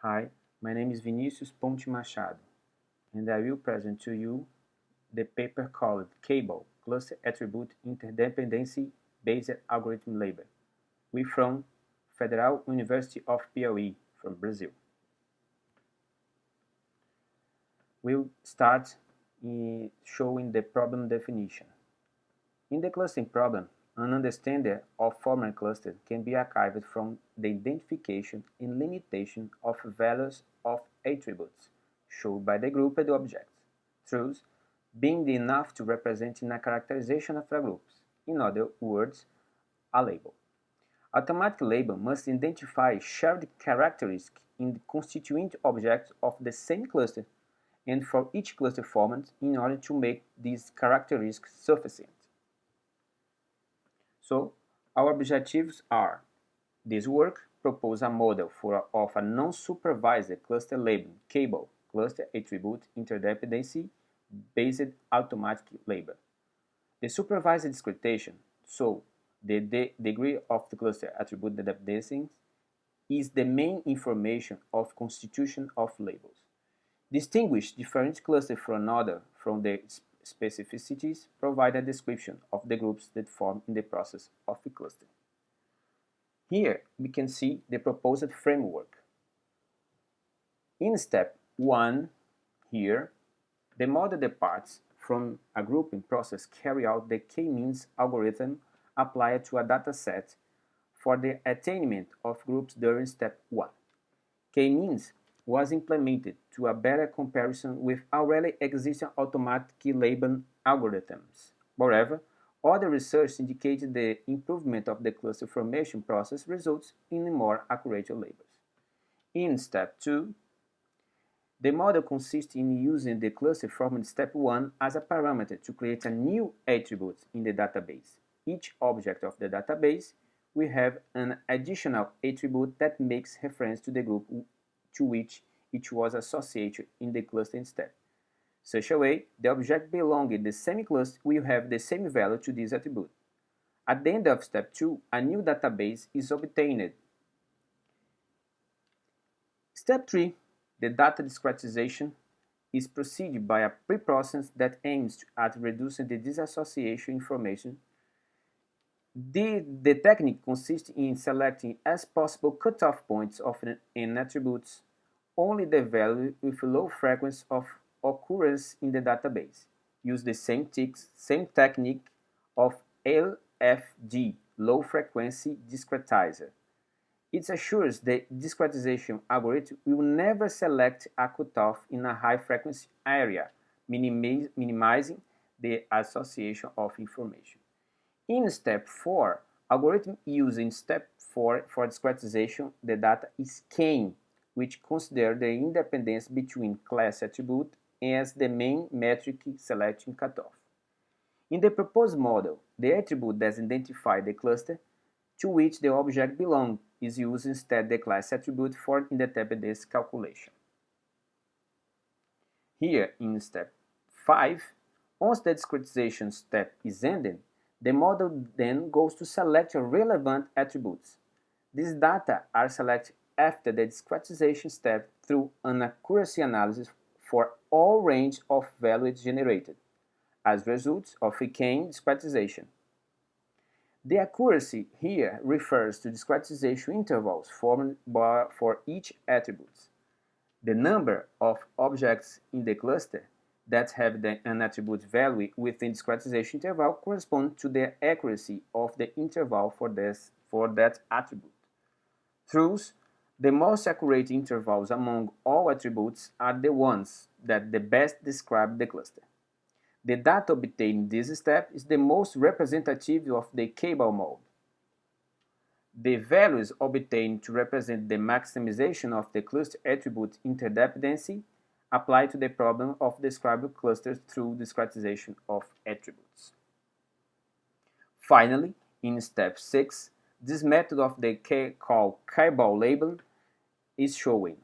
Hi, my name is Vinicius Ponte Machado, and I will present to you the paper called Caibal, Cluster Attribute Interdependency Based Algorithm Label. We from Federal University of Piauí, from Brazil. We'll start showing the problem definition. In the clustering problem, an understander of former cluster can be archived from the identification and limitation of values of attributes shown by the group and the objects, truths being enough to represent in a characterization of the groups, in other words, a label. Automatic label must identify shared characteristics in the constituent objects of the same cluster and for each cluster format in order to make these characteristics sufficient. So, our objectives are: this work proposes a model of a non-supervised cluster labeling Caibal cluster attribute interdependency based automatic label. The supervised discretization, so the degree of the cluster attribute dependency, is the main information of constitution of labels. Distinguish different clusters from another from the specificities provide a description of the groups that form in the process of the cluster. Here we can see the proposed framework. In step 1, here, the model departs from a grouping process carry out the k-means algorithm applied to a dataset for the attainment of groups during step 1. K-means was implemented to a better comparison with already existing automatic labeling algorithms. Moreover, other research indicated the improvement of the cluster formation process results in more accurate labels. In step 2, the model consists in using the cluster formed in step 1 as a parameter to create a new attribute in the database. Each object of the database will have an additional attribute that makes reference to the group to which it was associated in the clustering step. Such a way, the object belonging to the same cluster will have the same value to this attribute. At the end of step 2, a new database is obtained. Step 3, the data discretization is proceeded by a pre-process that aims at reducing the disassociation information. The technique consists in selecting as possible cutoff points of an attribute only the value with low frequency of occurrence in the database. Use the same technique of LFD, low frequency discretizer. It assures the discretization algorithm will never select a cutoff in a high frequency area, minimizing the association of information. In step 4, algorithm using step 4 for discretization the data is scanned, which considers the independence between class attribute as the main metric selecting cutoff. In the proposed model, the attribute that identifies the cluster to which the object belongs is used instead the class attribute for independence calculation. Here in step 5, once the discretization step is ended, the model then goes to select relevant attributes. These data are selected after the discretization step through an accuracy analysis for all range of values generated as results of a k discretization. The accuracy here refers to discretization intervals formed for each attribute. The number of objects in the cluster that have an attribute value within discretization interval corresponds to the accuracy of the interval for that attribute. Thus, the most accurate intervals among all attributes are the ones that the best describe the cluster. The data obtained in this step is the most representative of the Caibal mode. The values obtained to represent the maximization of the cluster attribute interdependency apply to the problem of describing clusters through discretization of attributes. Finally, in step 6, this method of the called Caibal labeling is showing.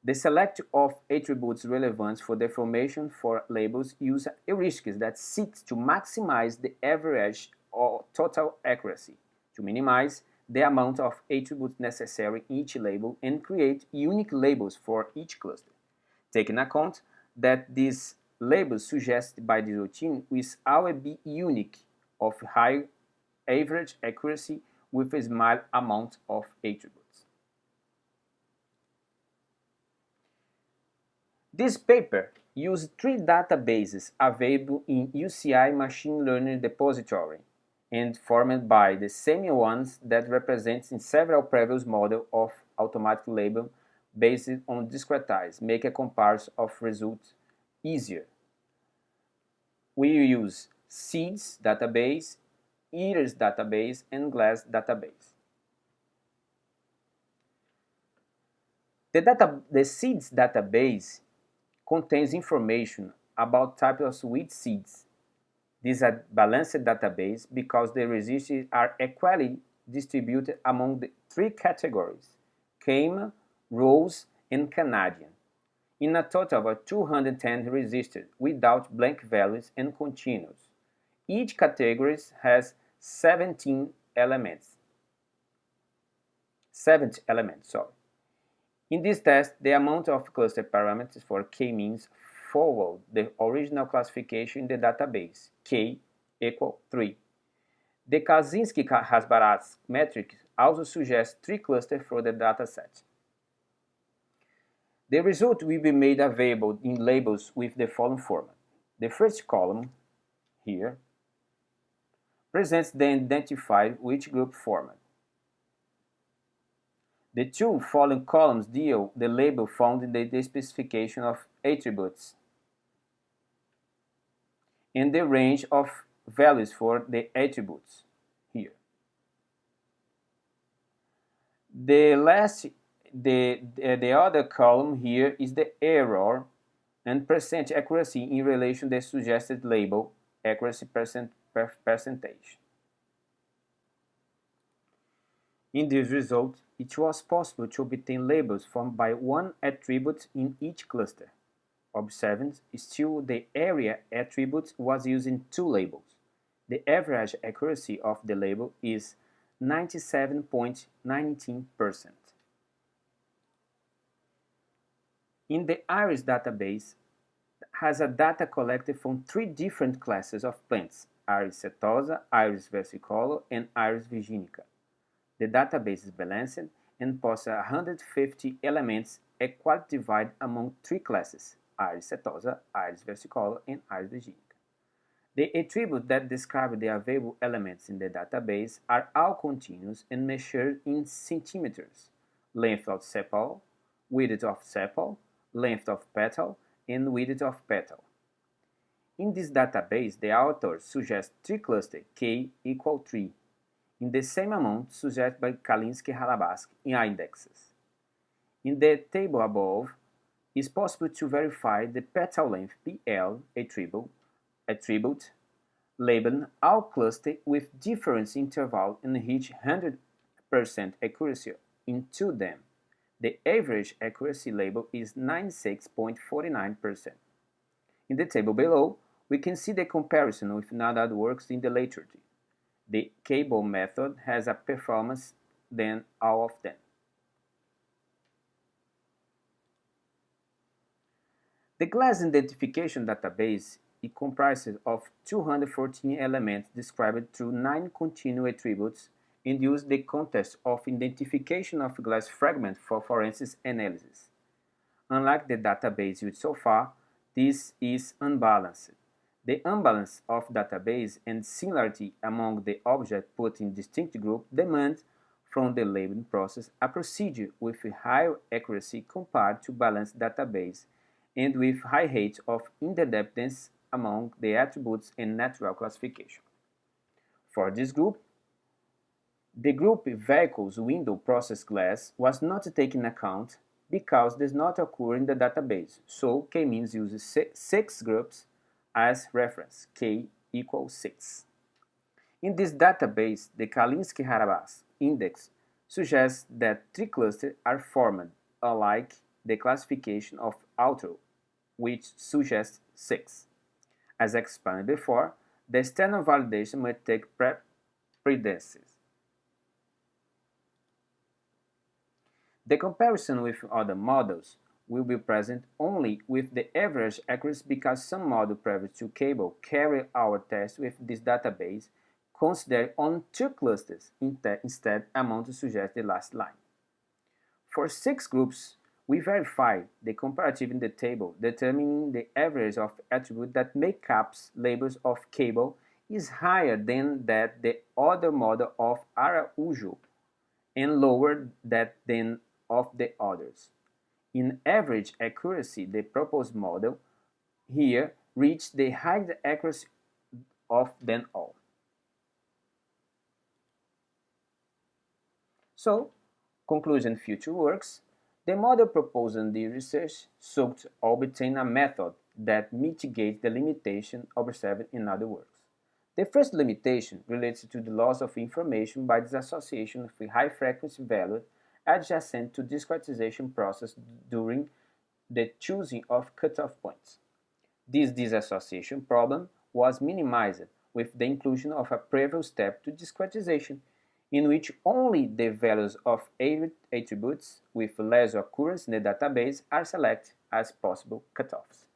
The select of attributes relevant for the formation for labels use heuristics that seek to maximize the average or total accuracy, to minimize the amount of attributes necessary in each label and create unique labels for each cluster, taking account that these labels suggested by the routine will always be unique of high average accuracy with a small amount of attributes. This paper used three databases available in UCI Machine Learning Repository and formed by the same ones that represents in several previous models of automatic label based on discretize, make a comparison of results easier. We use SEEDS database, IRIS database, and GLASS database. The SEEDS database contains information about types of wheat seeds. This is a balanced database because the resistors are equally distributed among the three categories: Cayman, Rose, and Canadian, in a total of 210 resistors without blank values and continuous. Each category has 17 elements. 70 elements. In this test, the amount of cluster parameters for k-means followed the original classification in the database, k equal 3. The Kaczynski-Hasbaratz metric also suggests 3 clusters for the dataset. The result will be made available in labels with the following format. The first column here presents the identified which group format. The two following columns deal the label found in the specification of attributes and the range of values for the attributes here. The other column here is the error and percent accuracy in relation to the suggested label accuracy percentage. In this result, it was possible to obtain labels formed by one attribute in each cluster. Observing still the area attribute was using 2 labels. The average accuracy of the label is 97.19%. In the IRIS database has a data collected from 3 different classes of plants: Iris setosa, Iris versicolor, and Iris virginica. The database is balanced and possesses 150 elements equally divided among 3 classes: Iris setosa, Iris versicolor, and Iris virginica. The attributes that describe the available elements in the database are all continuous and measured in centimeters: length of sepal, width of sepal, length of petal, and width of petal. In this database, the authors suggest 3 clusters k equal 3, in the same amount suggested by Kaczynski-Hasbaratz in indexes. In the table above, it is possible to verify the petal length PL attribute labeled all clusters with difference interval and reach 100% accuracy in 2 of them. The average accuracy label is 96.49%. In the table below, we can see the comparison with other works in the literature. The Caibal method has a performance than all of them. The GLASS identification database is comprised of 214 elements described through 9 continuous attributes and uses the context of identification of glass fragments for forensic analysis. Unlike the database used so far, this is unbalanced. The unbalance of database and similarity among the objects put in distinct groups demand from the labeling process a procedure with a high accuracy compared to balanced database and with high rate of interdependence among the attributes and natural classification. For this group, the group vehicles window process class was not taken into account because it does not occur in the database, so k-means uses 6 groups as reference, k equals 6. In this database, the Kaczynski-Hasbaratz index suggests that 3 clusters are formed, unlike the classification of auto, which suggests 6. As explained before, the external validation must take precedence. The comparison with other models will be present only with the average accuracy because some models previous to Caibal carry our test with this database considered on 2 clusters instead amount to suggest the last line. For 6 groups, we verified the comparative in the table, determining the average of attributes that make up labels of Caibal is higher than that the other model of Araujo and lower than of the others. In average accuracy, the proposed model here reached the highest accuracy of them all. So, conclusion future works. The model proposed in the research sought to obtain a method that mitigates the limitation observed in other works. The first limitation relates to the loss of information by disassociation of high-frequency values adjacent to discretization process during the choosing of cutoff points. This disassociation problem was minimized with the inclusion of a previous step to discretization, in which only the values of attributes with less occurrence in the database are selected as possible cutoffs.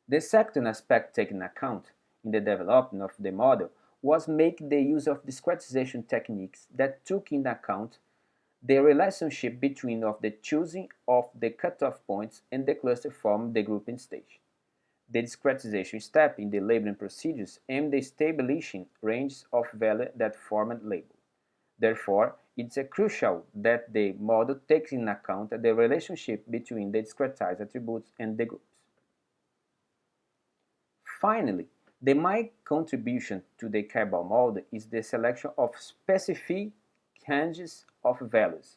The second aspect taken account in the development of the model was make the use of discretization techniques that took into account the relationship between of the choosing of the cutoff points and the cluster from the grouping stage. The discretization step in the labeling procedures aimed at establishing ranges of value that formed label. Therefore, it's crucial that the model takes into account the relationship between the discretized attributes and the groups. Finally, the main contribution to the Caibal model is the selection of specific ranges of values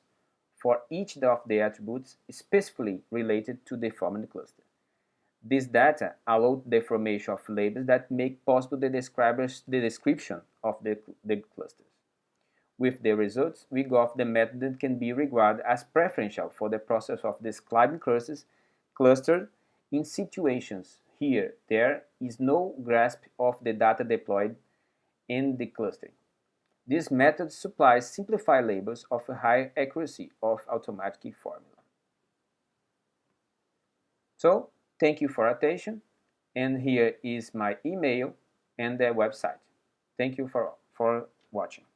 for each of the attributes specifically related to the formed cluster. This data allowed the formation of labels that make possible the description of the clusters. With the results, we got the method that can be regarded as preferential for the process of describing clusters in situations here there is no grasp of the data deployed in the clustering. This method supplies simplified labels of a high accuracy of automatic formula. So, thank you for attention, and here is my email and the website. Thank you for watching.